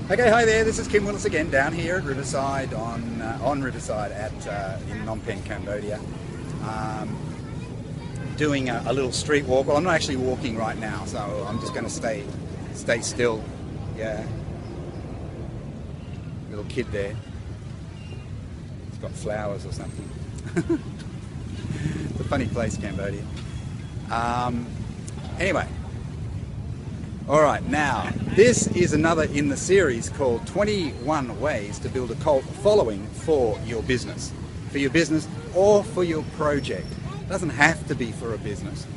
Okay, hi there. This is Kim Willis again, down here at Riverside on Riverside in Phnom Penh, Cambodia, doing a little street walk. Well, I'm not actually walking right now, so I'm just going to stay still. Yeah, little kid there. It's got flowers or something. It's a funny place, Cambodia. Anyway. All right, now this is another in the series called 21 Ways to Build a Cult Following for your business or for your project. It doesn't have to be for a business.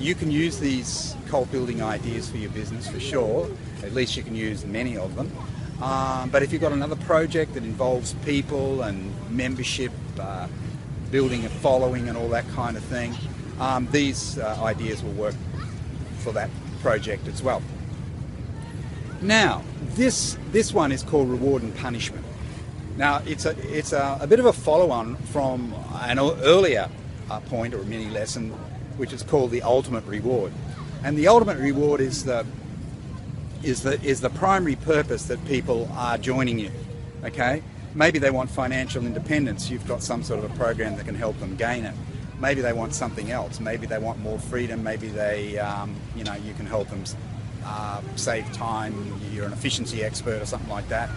You can use these cult building ideas for your business for sure. At least you can use many of them. But if you've got another project that involves people and membership, building a following and all that kind of thing, these ideas will work for that project as well. Now, this one is called Reward and Punishment. Now, it's a bit of a follow-on from an earlier point or a mini lesson, which is called the Ultimate Reward. And the Ultimate Reward is the primary purpose that people are joining you. Okay, maybe they want financial independence. You've got some sort of a program that can help them gain it. Maybe they want something else. Maybe they want more freedom. Maybe they, you can help them save time. You're an efficiency expert or something like that.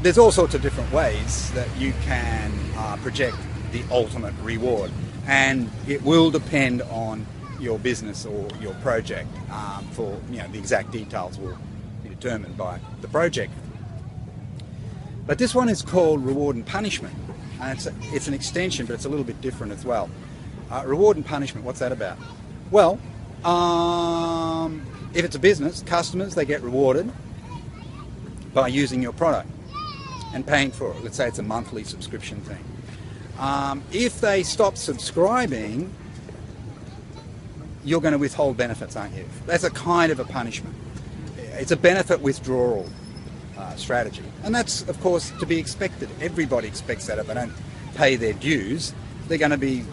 There's all sorts of different ways that you can project the ultimate reward, and it will depend on your business or your project. The exact details will be determined by the project. But this one is called Reward and Punishment. And it's an extension, but it's a little bit different as well. Reward and punishment, what's that about? Well, if it's a business, customers, they get rewarded by using your product and paying for it. Let's say it's a monthly subscription thing. If they stop subscribing, you're going to withhold benefits, aren't you? That's a kind of a punishment. It's a benefit withdrawal strategy, and that's of course to be expected. Everybody expects that. If they don't pay their dues, they're going to be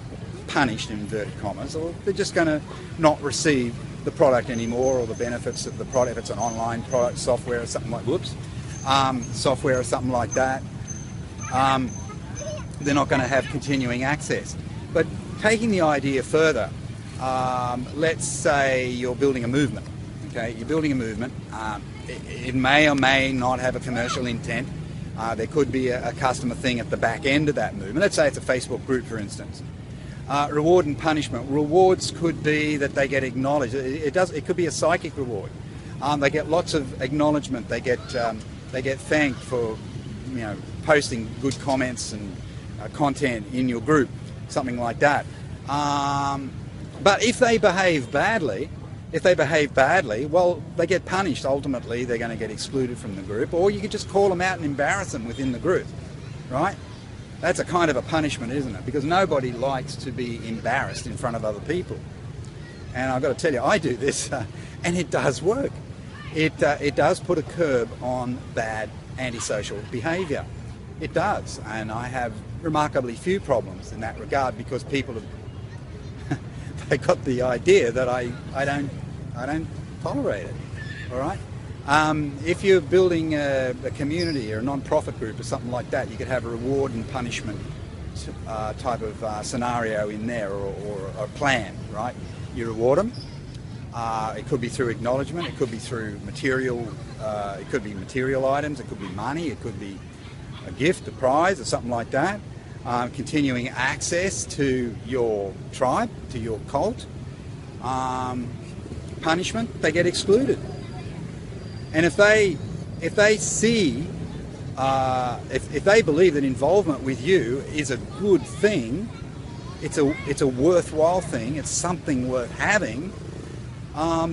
punished in inverted commas, or they're just going to not receive the product anymore or the benefits of the product. If it's an online product, software or something like software or something like that, they're not going to have continuing access. But taking the idea further, let's say you're building a movement. Okay, you're building a movement. It may or may not have a commercial intent. There could be a customer thing at the back end of that movement. Let's say it's a Facebook group, for instance. Reward and punishment. Rewards could be that they get acknowledged. It could be a psychic reward. They get lots of acknowledgement. They get thanked for posting good comments and content in your group, something like that. But if they behave badly, well, they get punished. Ultimately, they're going to get excluded from the group, or you could just call them out and embarrass them within the group, right? That's a kind of a punishment, isn't it? Because nobody likes to be embarrassed in front of other people. And I've got to tell you, I do this, and it does work. It does put a curb on bad antisocial behaviour. It does, and I have remarkably few problems in that regard because people have they got the idea that I don't tolerate it. All right. If you're building a community or a non-profit group or something like that, you could have a reward and punishment type of scenario in there, or a plan. Right. You reward them. It could be through acknowledgement. It could be through material. It could be material items. It could be money. It could be a gift, a prize, or something like that. Continuing access to your tribe, to your cult. Punishment, they get excluded. And if they see, if they believe that involvement with you is a good thing, it's a worthwhile thing, it's something worth having,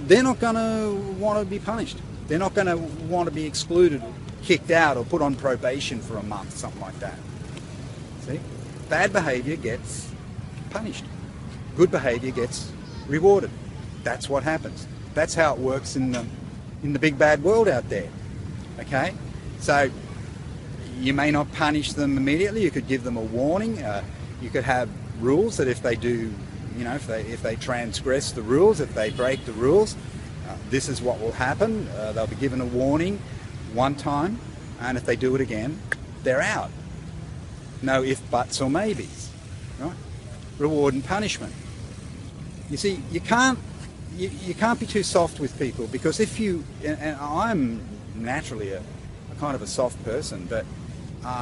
they're not going to want to be punished. They're not going to want to be excluded, kicked out, or put on probation for a month, something like that. See? Bad behaviour gets punished. Good behaviour gets rewarded. That's what happens. That's how it works in the big bad world out there. Okay? So you may not punish them immediately. You could give them a warning. You could have rules that if they do, if they transgress the rules, if they break the rules, this is what will happen. They'll be given a warning. one time, and if they do it again, they're out. No if, buts, or maybes. Right? Reward and punishment. You see, you can't be too soft with people, because if you, and I'm naturally a kind of a soft person, but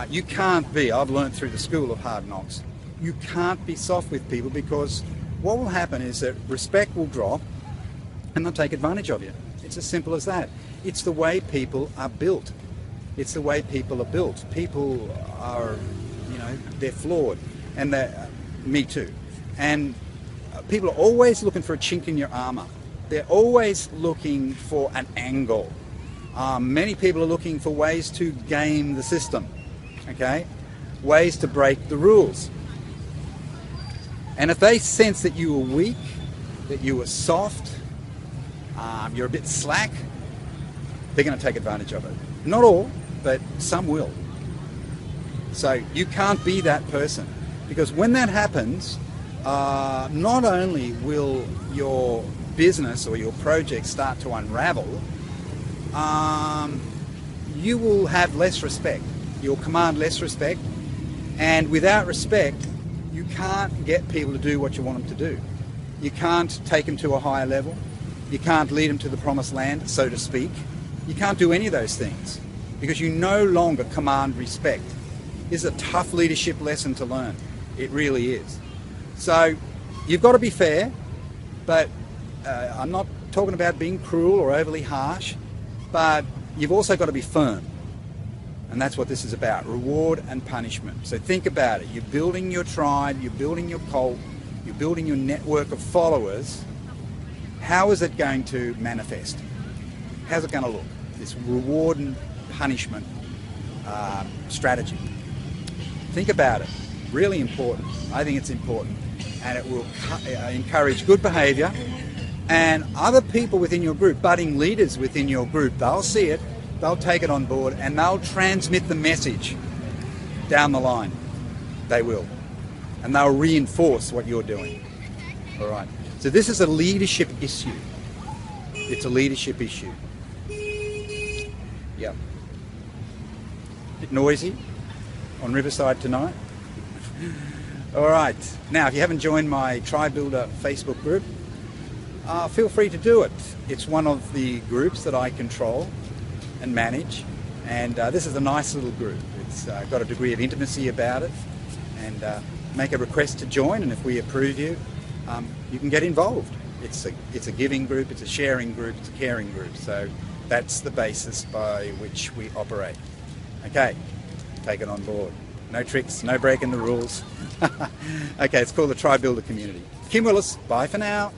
you can't be, I've learned through the school of hard knocks, you can't be soft with people, because what will happen is that respect will drop and they'll take advantage of you. It's as simple as that. It's the way people are built. It's the way people are built. People are, they're flawed, and me too. And people are always looking for a chink in your armour. They're always looking for an angle. Many people are looking for ways to game the system, okay? Ways to break the rules. And if they sense that you are weak, that you are soft, you're a bit slack, they're going to take advantage of it. Not all, but some will. So you can't be that person, because when that happens, not only will your business or your project start to unravel, you will have less respect. You'll command less respect, and without respect, you can't get people to do what you want them to do. You can't take them to a higher level. You can't lead them to the promised land, so to speak. You can't do any of those things, because you no longer command respect. It's a tough leadership lesson to learn. It really is. So you've got to be fair, but I'm not talking about being cruel or overly harsh, but you've also got to be firm. And that's what this is about, reward and punishment. So think about it. You're building your tribe, you're building your cult, you're building your network of followers. How is it going to manifest? How's it going to look? This reward and punishment strategy. Think about it. Really important. I think it's important. And it will encourage good behaviour. And other people within your group, budding leaders within your group, they'll see it, they'll take it on board, and they'll transmit the message down the line. They will. And they'll reinforce what you're doing. All right. So this is a leadership issue. It's a leadership issue. Yeah. Bit noisy on Riverside tonight. All right. Now, if you haven't joined my Tribe Builder Facebook group, feel free to do it. It's one of the groups that I control and manage, and this is a nice little group. It's got a degree of intimacy about it, and make a request to join, and if we approve you, you can get involved. It's a giving group, it's a sharing group, it's a caring group, so that's the basis by which we operate. Okay, take it on board. No tricks, no breaking the rules. Okay, it's called the Tribe Builder Community. Kim Willis, bye for now.